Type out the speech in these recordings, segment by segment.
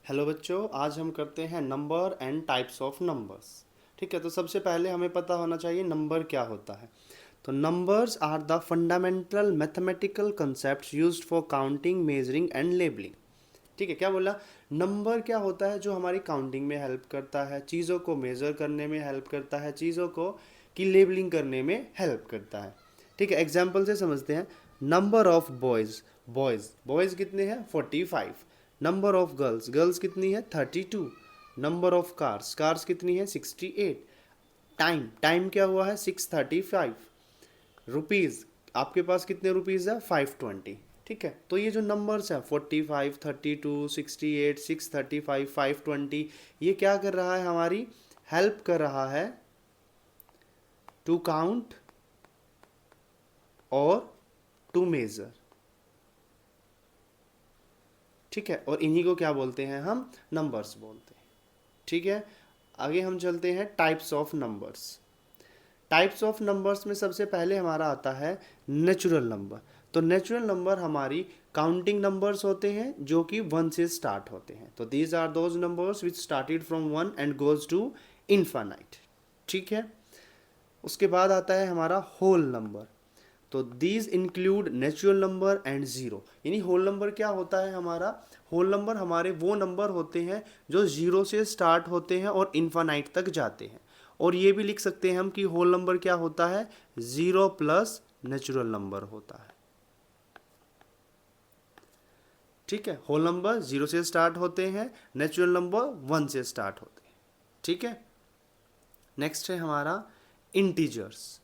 Hello बच्चों, आज हम करते हैं number and types of numbers. ठीक है, तो सबसे पहले हमें पता होना चाहिए नंबर क्या होता है। तो numbers are the fundamental mathematical concept used for counting, measuring and labelling. ठीक है, क्या बोला? नंबर क्या होता है जो हमारी काउंटिंग में हेल्प करता है, चीज़ों को मेज़र करने में हेल्प करता है, चीज़ों को की लेबलिंग करने में हेल्प करता है। ठीक है, एग्जाम्पल से समझते हैं। Number of boys, boys boys कितने हैं? 45। नंबर ऑफ गर्ल्स, गर्ल्स कितनी है? 32। नंबर ऑफ कार्स, कार्स कितनी है? 68। टाइम, टाइम क्या हुआ है? 6:35। रुपीज़, आपके पास कितने रुपीज़ है? 520। ठीक है, तो ये जो नंबर्स हैं 45, 32, 68, 635, 520, ये क्या कर रहा है? हमारी हेल्प कर रहा है टू काउंट और टू मेज़र। ठीक है, और इन्हीं को क्या बोलते हैं? हम नंबर्स बोलते हैं। ठीक है, आगे हम चलते हैं types of numbers. Types of numbers में सबसे पहले हमारा आता है नेचुरल नंबर। तो नेचुरल नंबर हमारी काउंटिंग नंबर्स होते हैं जो कि 1 से स्टार्ट होते हैं। तो these are those numbers which started from 1 and goes to infinite. ठीक है, उसके बाद आता है हमारा होल नंबर। तो these include natural number and zero. यानी होल नंबर क्या होता है हमारा? होल नंबर हमारे वो नंबर होते हैं जो ज़ीरो से स्टार्ट होते हैं और इन्फानाइट तक जाते हैं। और ये भी लिख सकते हैं हम कि होल नंबर क्या होता है? ज़ीरो प्लस नेचुरल नंबर होता है। ठीक है, होल नंबर ज़ीरो से स्टार्ट होते हैं, नेचुरल नंबर 1 से स्टार्ट होते हैं। ठीक है, नेक्स्ट है हमारा इंटीजर्स।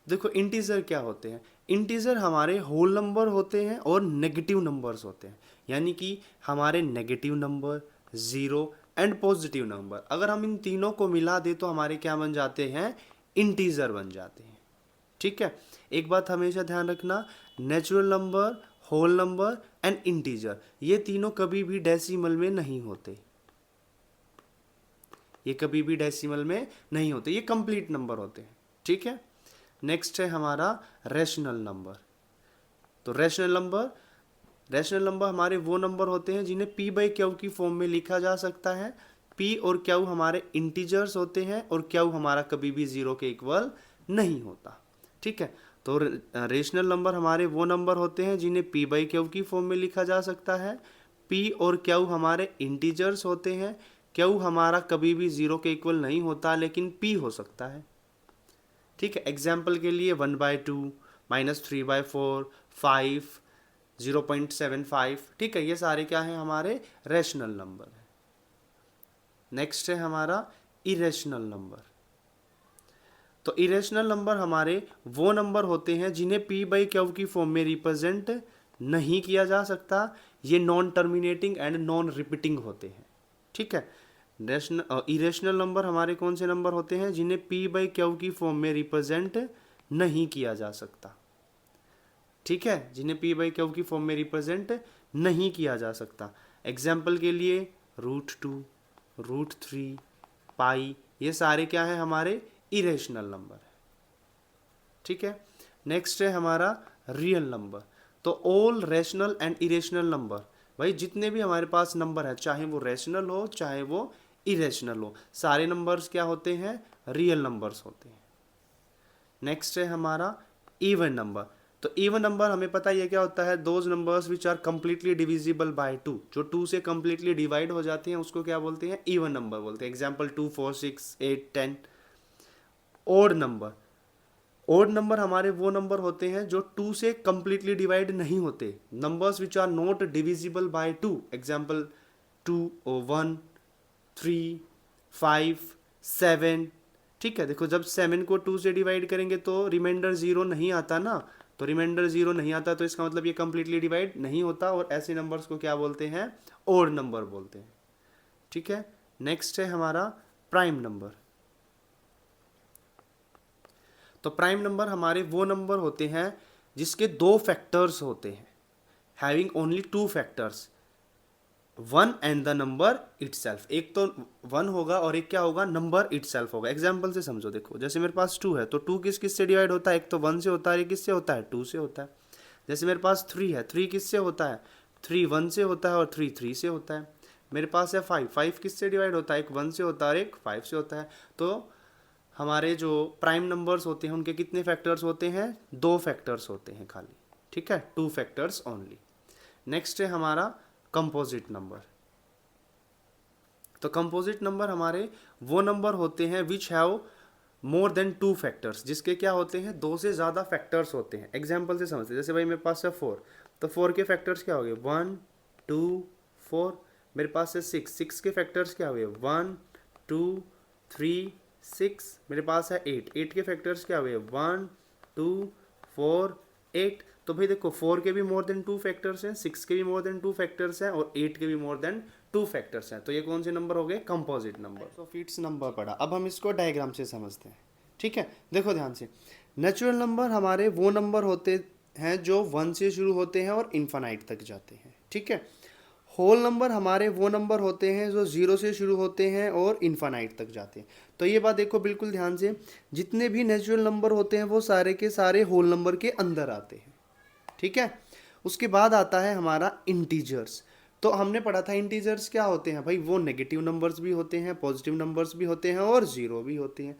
देखो इंटीजर क्या होते हैं? इंटीजर हमारे होल नंबर होते हैं और नेगेटिव नंबर्स होते हैं। यानी कि हमारे negative number, zero and positive number, अगर हम इन तीनों को मिला दें तो हमारे क्या बन जाते हैं? इंटीजर बन जाते हैं। ठीक है, एक बात हमेशा ध्यान रखना, natural number, whole number and integer, ये तीनों कभी भी डेसिमल में नहीं होते। ये कभी भी डेसिमल में नहीं होते, ये कंप्लीट नंबर होते हैं। ठीक है, नेक्स्ट है हमारा रैशनल नंबर। तो रैशनल नंबर हमारे वो नंबर होते हैं जिन्हें पी बाई क्यू की फॉर्म में लिखा जा सकता है। पी और क्यू हमारे इंटीजर्स होते हैं और क्यू हमारा कभी भी ज़ीरो के इक्वल नहीं होता। ठीक है, तो रेशनल नंबर हमारे वो नंबर होते हैं जिन्हें पी बाई क्यू की फॉर्म में लिखा जा सकता है। पी और क्यू हमारे इंटीजर्स होते हैं। क्यू हमारा कभी भी ज़ीरो के इक्वल नहीं होता, लेकिन पी हो सकता है। ठीक है, एग्जाम्पल के लिए 1/2, -3/4, 5, 0.75। ठीक है, ये सारे क्या हैं? हमारे रैशनल नंबर है। नेक्स्ट है हमारा इरेशनल नंबर। तो इरेशनल नंबर हमारे वो नंबर होते हैं जिन्हें पी बाई क्यू की फॉर्म में रिप्रेजेंट नहीं किया जा सकता। ये non terminating and non repeating होते हैं। ठीक है, इरेशनल नंबर हमारे कौन से नंबर होते हैं? जिन्हें पी बाई क्यू की फॉर्म में रिप्रेजेंट नहीं किया जा सकता। ठीक है, जिन्हें पी बाई क्यू की फॉर्म में रिप्रेजेंट नहीं किया जा सकता। एग्जाम्पल के लिए √2, √3, पाई, ये सारे क्या है? हमारे इरेशनल नंबर है। ठीक है, नेक्स्ट है हमारा रियल नंबर। तो all rational and irrational number, भाई जितने भी हमारे पास नंबर है, चाहे वो रैशनल हो चाहे वो इरेशनल हो, सारे नंबर्स क्या होते हैं? रियल नंबर्स होते हैं। नेक्स्ट है हमारा इवन नंबर। तो इवन नंबर हमें पता ही है क्या होता है? Those numbers which are completely divisible by 2, जो 2 से कंप्लीटली डिवाइड हो जाते हैं उसको क्या बोलते हैं? इवन नंबर बोलते हैं। Example 2, 4, 6, 8, 10। Odd number, odd number हमारे वो नंबर होते हैं जो 2 से कंप्लीटली डिवाइड नहीं होते, numbers which are not divisible by 2। Example 2, 1, 3, 5, 7। ठीक है, देखो जब 7 को 2 से डिवाइड करेंगे तो रिमाइंडर 0 नहीं आता ना। तो रिमाइंडर 0 नहीं आता तो इसका मतलब ये कंप्लीटली डिवाइड नहीं होता, और ऐसे नंबर्स को क्या बोलते हैं? ओड नंबर बोलते हैं। ठीक है, नेक्स्ट है हमारा प्राइम नंबर। तो प्राइम नंबर हमारे वो नंबर होते हैं जिसके 2 फैक्टर्स होते हैं, having only 2 factors, 1 and the number itself. एक तो 1 होगा और एक क्या होगा? नंबर इटसेल्फ होगा। एग्जाम्पल से समझो, देखो जैसे मेरे पास 2 है तो 2 किस किस से डिवाइड होता है? एक तो 1 से होता है, एक किससे होता है? 2 से होता है। जैसे मेरे पास 3 है, 3 किससे होता है? 3 1 से होता है और 3 3 से होता है। मेरे पास है 5, 5 किससे डिवाइड होता है, एक 1 से होता है और एक 5 से होता है। तो हमारे जो प्राइम नंबर्स होते हैं उनके कितने फैक्टर्स होते हैं, 2 फैक्टर्स होते हैं खाली, ठीक है, 2 फैक्टर्स ओनली। नेक्स्ट है हमारा कंपोजिट नंबर। तो कंपोजिट नंबर हमारे वो नंबर होते हैं which have more than 2 factors, जिसके क्या होते हैं 2 से ज़्यादा फैक्टर्स होते हैं। एग्जाम्पल से समझते हैं, जैसे भाई मेरे पास है 4, तो 4 के फैक्टर्स क्या हो गए 1 2 4। मेरे पास है 6, 6 के फैक्टर्स क्या हुए 1 2 3 6। मेरे पास है 8, 8 के फैक्टर्स क्या हुए 1 2 4 8। तो भाई देखो 4 के भी मोर देन 2 फैक्टर्स हैं, 6 के भी मोर देन 2 फैक्टर्स हैं और 8 के भी मोर देन 2 फैक्टर्स हैं। तो ये कौन से नंबर हो गए, कंपोजिट नंबर। तो फिट्स नंबर पढ़ा, अब हम इसको डायग्राम से समझते हैं, ठीक है। देखो ध्यान से, नेचुरल नंबर हमारे वो नंबर होते हैं जो 1 से शुरू होते हैं और इन्फानाइट तक जाते हैं, ठीक है। होल नंबर हमारे वो नंबर होते हैं जो 0 से शुरू होते हैं और इन्फानाइट तक जाते हैं। तो ये बात देखो बिल्कुल ध्यान से, जितने भी नेचुरल नंबर होते हैं वो सारे के सारे होल नंबर के अंदर आते हैं, ठीक है। उसके बाद आता है हमारा इंटीजर्स। तो हमने पढ़ा था इंटीजर्स क्या होते हैं भाई, वो नेगेटिव नंबर्स भी होते हैं, पॉजिटिव नंबर्स भी होते हैं और जीरो भी होते हैं,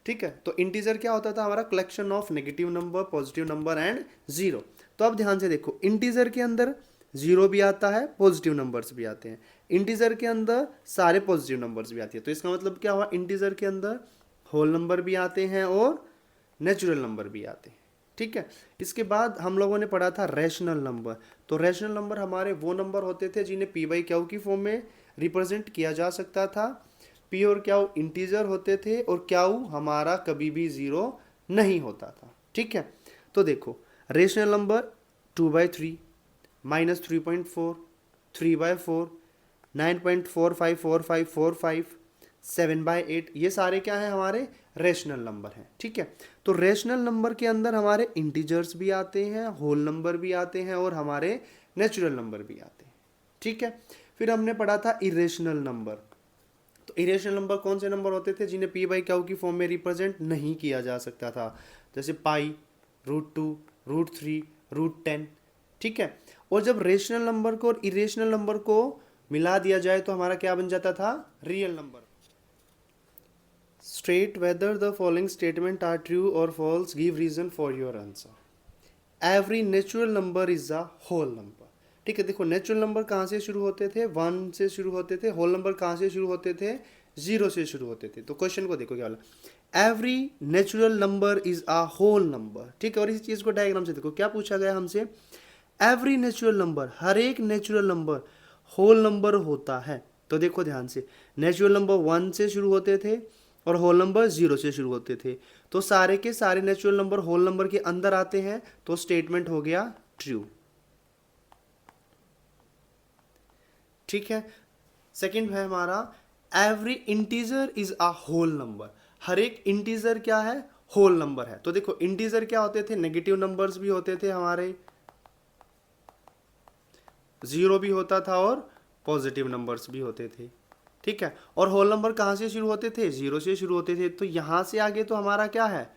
ठीक है। तो इंटीजर क्या होता था हमारा, collection of negative number, positive number and zero. तो अब ध्यान से देखो, इंटीजर के अंदर जीरो भी आता है, पॉजिटिव नंबर्स भी आते हैं, इंटीजर के अंदर सारे पॉजिटिव नंबर्स भी आते हैं। तो इसका मतलब क्या हुआ, इंटीजर के अंदर होल नंबर भी आते हैं और नेचुरल नंबर भी आते हैं, ठीक है। इसके बाद हम लोगों ने पढ़ा था रैशनल नंबर। तो रैशनल नंबर हमारे वो नंबर होते थे जिन्हें पी बाई क्यू की फॉर्म में रिप्रेजेंट किया जा सकता था। पी और क्यू इंटीजर होते थे और क्यू हमारा कभी भी जीरो नहीं होता था, ठीक है। तो देखो रेशनल नंबर 2/3, -3.4, 3/4, 9.454545, 7/8, ये सारे क्या हैं हमारे रेशनल नंबर हैं, ठीक है। तो रेशनल नंबर के अंदर हमारे इंटीजर्स भी आते हैं, होल नंबर भी आते हैं और हमारे नेचुरल नंबर भी आते हैं, ठीक है। फिर हमने पढ़ा था इरेशनल नंबर। तो इरेशनल नंबर कौन से नंबर होते थे जिन्हें पी बाई क्यू की फॉर्म में रिप्रेजेंट नहीं किया जा सकता था, जैसे पाई, √2, √3, √10, ठीक है। और जब रेशनल नंबर को और इरेशनल नंबर को मिला दिया जाए तो हमारा क्या बन जाता था, real number. State whether the following statement are true और false, give reason for your answer. Every natural number is a whole number, ठीक है। देखो नेचुरल नंबर कहाँ से शुरू होते थे, 1 से शुरू होते थे। होल नंबर कहाँ से शुरू होते थे, 0 से शुरू होते थे। तो क्वेश्चन को देखो क्या बोला, every natural number is a whole number, ठीक है। और इस चीज को डायग्राम से देखो क्या पूछा गया हमसे, एवरी नेचुरल नंबर, हर एक नेचुरल नंबर होल नंबर होता है। तो देखो ध्यान से, नेचुरल नंबर 1 से शुरू होते थे और होल नंबर 0 से शुरू होते थे। तो सारे के सारे नेचुरल नंबर होल नंबर के अंदर आते हैं, तो स्टेटमेंट हो गया ट्रू, ठीक है। सेकंड है हमारा every integer is a whole number, हर एक इंटीजर क्या है, होल नंबर है। तो देखो इंटीजर क्या होते थे, नेगेटिव नंबर्स भी होते थे हमारे, 0 भी होता था और पॉजिटिव नंबर्स भी होते थे, ठीक है। और होल नंबर कहाँ से शुरू होते थे, 0 से शुरू होते थे। तो यहाँ से आगे तो हमारा क्या है,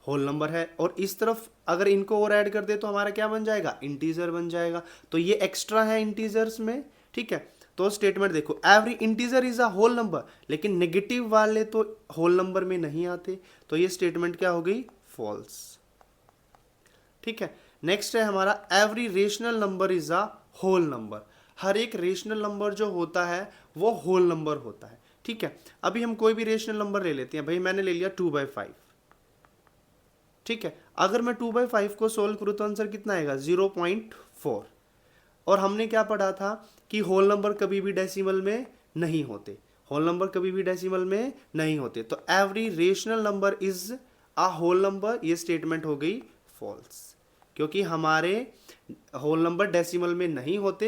होल नंबर है। और इस तरफ अगर इनको और ऐड कर दे तो हमारा क्या बन जाएगा, इंटीजर बन जाएगा। तो ये एक्स्ट्रा है इंटीजर्स में, ठीक है। तो स्टेटमेंट देखो, every integer is a whole number, लेकिन नेगेटिव वाले तो होल नंबर में नहीं आते। तो ये स्टेटमेंट क्या हो गई, फॉल्स, ठीक है। नेक्स्ट है हमारा every rational number is a whole number, हर एक रेशनल नंबर जो होता है वो होल नंबर होता है, ठीक है। अभी हम कोई भी रेशनल नंबर ले लेते हैं, भाई मैंने ले लिया 2/5, ठीक है। अगर मैं 2/5 को सोल्व करूँ तो आंसर कितना आएगा, 0.4। और हमने क्या पढ़ा था कि होल नंबर कभी भी डेसिमल में नहीं होते, होल नंबर कभी भी डेसिमल में नहीं होते। तो every rational number is a whole number, ये स्टेटमेंट हो गई फॉल्स, क्योंकि हमारे होल नंबर डेसिमल में नहीं होते।